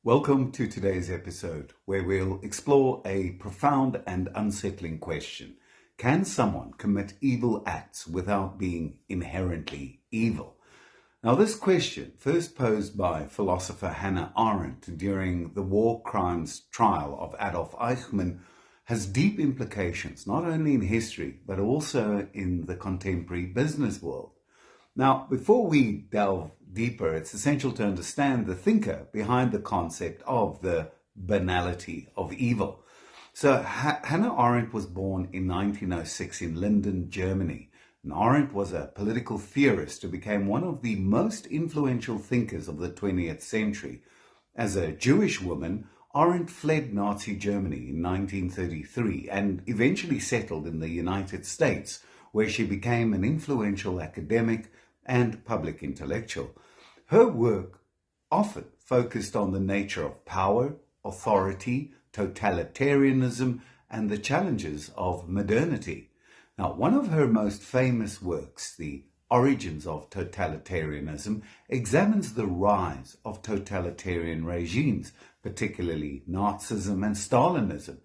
Welcome to today's episode, where we'll explore a profound and unsettling question. Can someone commit evil acts without being inherently evil? Now, this question, first posed by philosopher Hannah Arendt during the war crimes trial of Adolf Eichmann, has deep implications, not only in history, but also in the contemporary business world. Now, before we delve deeper, it's essential to understand the thinker behind the concept of the banality of evil. So, Hannah Arendt was born in 1906 in Linden, Germany. And Arendt was a political theorist who became one of the most influential thinkers of the 20th century. As a Jewish woman, Arendt fled Nazi Germany in 1933 and eventually settled in the United States, where she became an influential academic and public intellectual. Her work often focused on the nature of power, authority, totalitarianism, and the challenges of modernity. Now, one of her most famous works, The Origins of Totalitarianism, examines the rise of totalitarian regimes, particularly Nazism and Stalinism,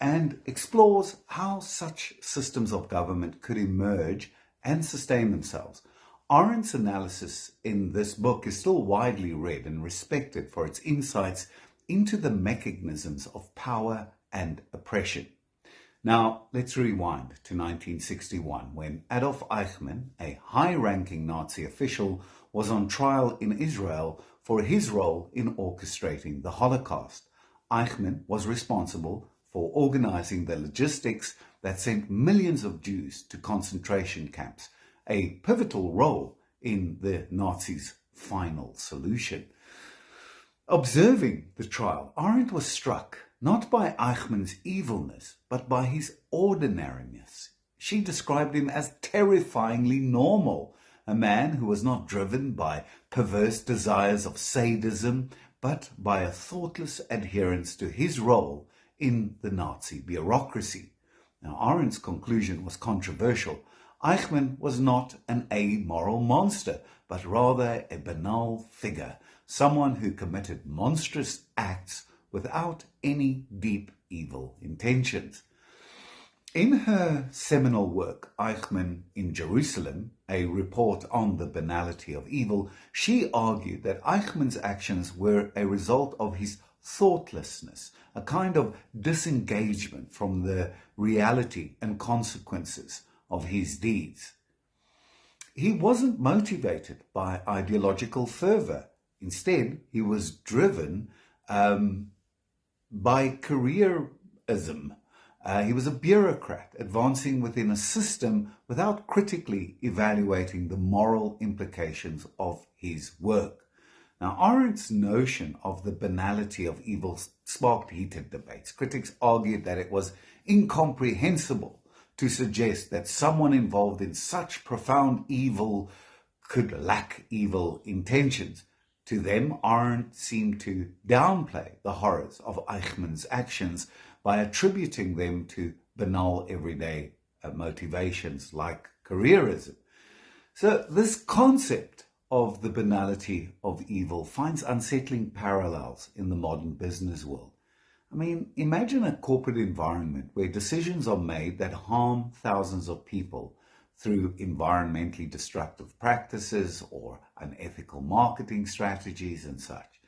and explores how such systems of government could emerge and sustain themselves. Arendt's analysis in this book is still widely read and respected for its insights into the mechanisms of power and oppression. Now, let's rewind to 1961, when Adolf Eichmann, a high-ranking Nazi official, was on trial in Israel for his role in orchestrating the Holocaust. Eichmann was responsible for organizing the logistics that sent millions of Jews to concentration camps, a pivotal role in the Nazis' final solution. Observing the trial, Arendt was struck not by Eichmann's evilness, but by his ordinariness. She described him as terrifyingly normal, a man who was not driven by perverse desires of sadism, but by a thoughtless adherence to his role in the Nazi bureaucracy. Now, Arendt's conclusion was controversial. Eichmann was not an amoral monster, but rather a banal figure, someone who committed monstrous acts without any deep evil intentions. In her seminal work, Eichmann in Jerusalem, a report on the banality of evil, she argued that Eichmann's actions were a result of his thoughtlessness, a kind of disengagement from the reality and consequences of his deeds. He wasn't motivated by ideological fervor. Instead, he was driven by careerism. He was a bureaucrat advancing within a system without critically evaluating the moral implications of his work. Now, Arendt's notion of the banality of evil sparked heated debates. Critics argued that it was incomprehensible to suggest that someone involved in such profound evil could lack evil intentions. To them, Arendt seemed to downplay the horrors of Eichmann's actions by attributing them to banal everyday motivations like careerism. So this concept of the banality of evil finds unsettling parallels in the modern business world. I mean, imagine a corporate environment where decisions are made that harm thousands of people through environmentally destructive practices or unethical marketing strategies and such.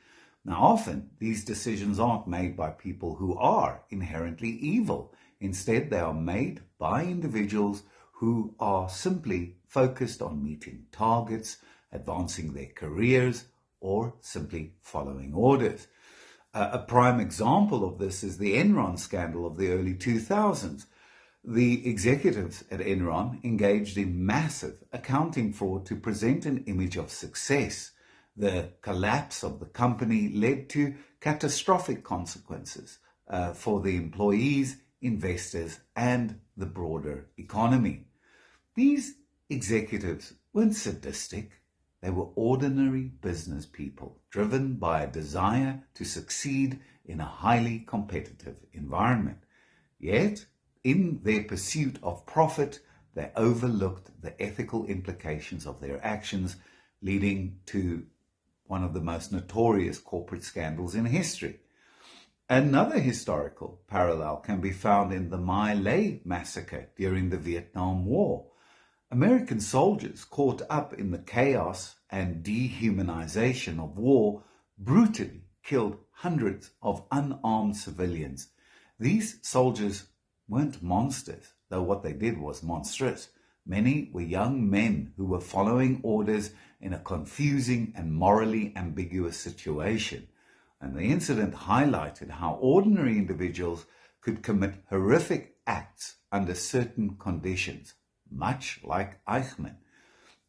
Now, often these decisions aren't made by people who are inherently evil. Instead, they are made by individuals who are simply focused on meeting targets, advancing their careers, or simply following orders. A prime example of this is the Enron scandal of the early 2000s. The executives at Enron engaged in massive accounting fraud to present an image of success. The collapse of the company led to catastrophic consequences for the employees, investors, and the broader economy. These executives weren't sadistic. They were ordinary business people, driven by a desire to succeed in a highly competitive environment. Yet, in their pursuit of profit, they overlooked the ethical implications of their actions, leading to one of the most notorious corporate scandals in history. Another historical parallel can be found in the My Lai massacre during the Vietnam War. American soldiers caught up in the chaos and dehumanization of war brutally killed hundreds of unarmed civilians. These soldiers weren't monsters, though what they did was monstrous. Many were young men who were following orders in a confusing and morally ambiguous situation. And the incident highlighted how ordinary individuals could commit horrific acts under certain conditions, much like Eichmann.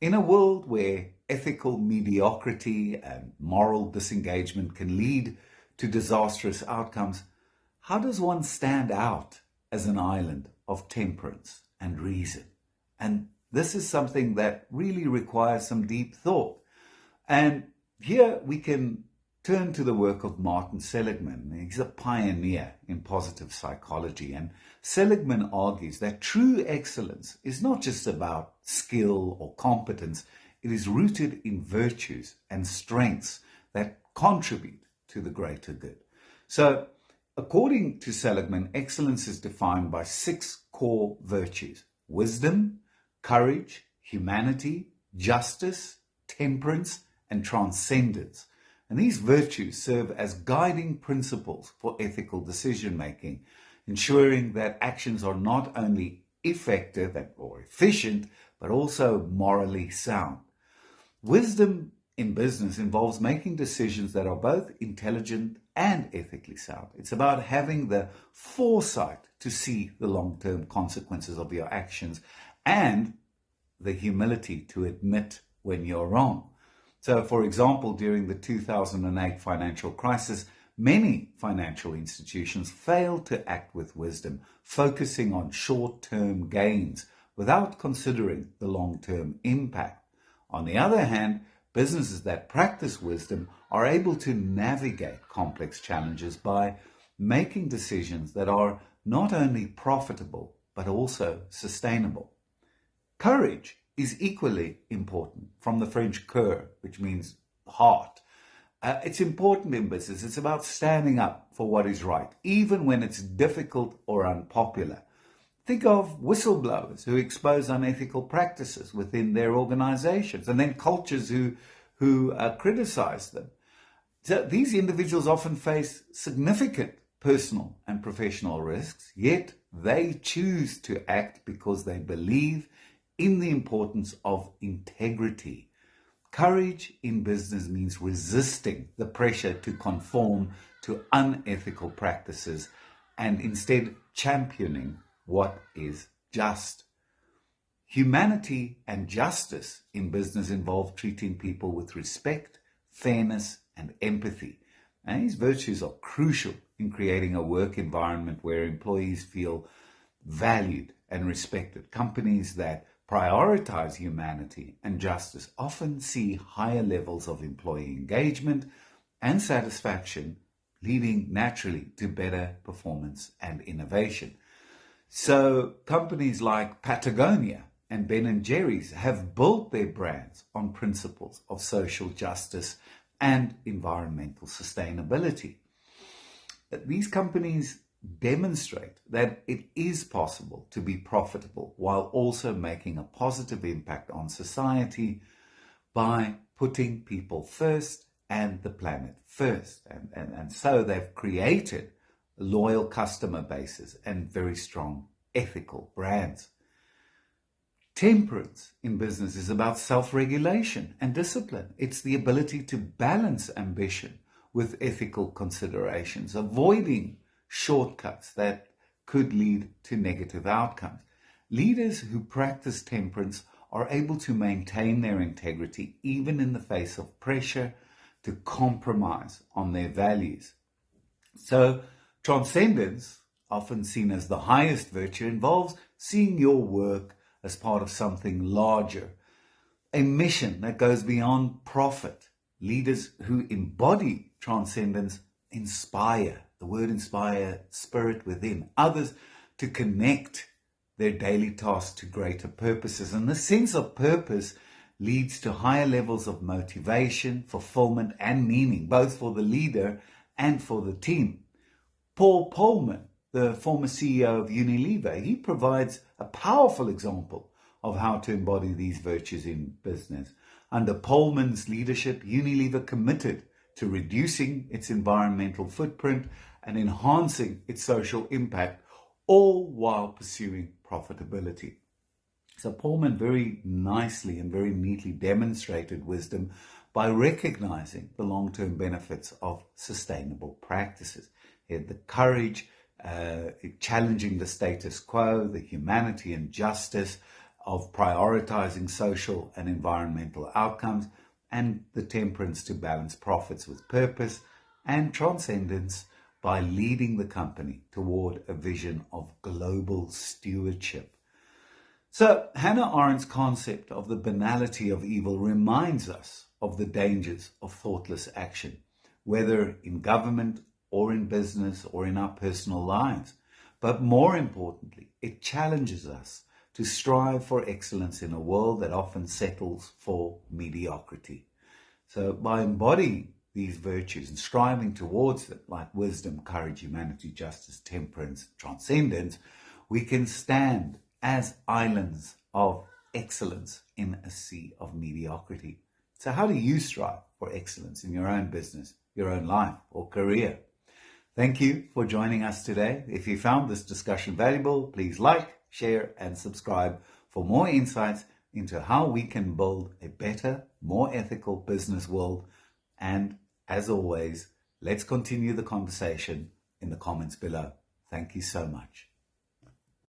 In a world where ethical mediocrity and moral disengagement can lead to disastrous outcomes, how does one stand out as an island of temperance and reason? And this is something that really requires some deep thought. And here we can turn to the work of Martin Seligman. He's a pioneer in positive psychology, and Seligman argues that true excellence is not just about skill or competence. It is rooted in virtues and strengths that contribute to the greater good. So, according to Seligman, excellence is defined by 6 core virtues: wisdom, courage, humanity, justice, temperance, and transcendence. And these virtues serve as guiding principles for ethical decision-making, ensuring that actions are not only effective or efficient, but also morally sound. Wisdom in business involves making decisions that are both intelligent and ethically sound. It's about having the foresight to see the long-term consequences of your actions and the humility to admit when you're wrong. So, for example, during the 2008 financial crisis, many financial institutions failed to act with wisdom, focusing on short-term gains without considering the long-term impact. On the other hand, businesses that practice wisdom are able to navigate complex challenges by making decisions that are not only profitable, but also sustainable. Courage is equally important, from the French cœur, which means heart. It's important in business. It's about standing up for what is right, even when it's difficult or unpopular. Think of whistleblowers who expose unethical practices within their organizations, and then cultures who criticize them. So these individuals often face significant personal and professional risks, yet they choose to act because they believe in the importance of integrity. Courage in business means resisting the pressure to conform to unethical practices and instead championing what is just. Humanity and justice in business involve treating people with respect, fairness, and empathy. And these virtues are crucial in creating a work environment where employees feel valued and respected. Companies that prioritize humanity and justice often see higher levels of employee engagement and satisfaction, leading naturally to better performance and innovation. So companies like Patagonia and Ben & Jerry's have built their brands on principles of social justice and environmental sustainability. These companies demonstrate that it is possible to be profitable while also making a positive impact on society by putting people first and the planet first. And so they've created loyal customer bases and very strong ethical brands. Temperance in business is about self-regulation and discipline. It's the ability to balance ambition with ethical considerations, avoiding shortcuts that could lead to negative outcomes. Leaders who practice temperance are able to maintain their integrity even in the face of pressure to compromise on their values. So, transcendence, often seen as the highest virtue, involves seeing your work as part of something larger, a mission that goes beyond profit. Leaders who embody transcendence inspire, the word inspire, spirit within, others to connect their daily tasks to greater purposes. And the sense of purpose leads to higher levels of motivation, fulfillment, and meaning, both for the leader and for the team. Paul Polman, the former CEO of Unilever, he provides a powerful example of how to embody these virtues in business. Under Polman's leadership, Unilever committed to reducing its environmental footprint and enhancing its social impact, all while pursuing profitability. So Pullman very nicely and very neatly demonstrated wisdom by recognizing the long-term benefits of sustainable practices. He had the courage, challenging the status quo, the humanity and justice of prioritizing social and environmental outcomes, and the temperance to balance profits with purpose, and transcendence by leading the company toward a vision of global stewardship. So Hannah Arendt's concept of the banality of evil reminds us of the dangers of thoughtless action, whether in government or in business or in our personal lives. But more importantly, it challenges us to strive for excellence in a world that often settles for mediocrity. So by embodying these virtues and striving towards them, like wisdom, courage, humanity, justice, temperance, transcendence, we can stand as islands of excellence in a sea of mediocrity. So how do you strive for excellence in your own business, your own life or career? Thank you for joining us today. If you found this discussion valuable, please like, share, and subscribe for more insights into how we can build a better, more ethical business world. And as always, let's continue the conversation in the comments below. Thank you so much.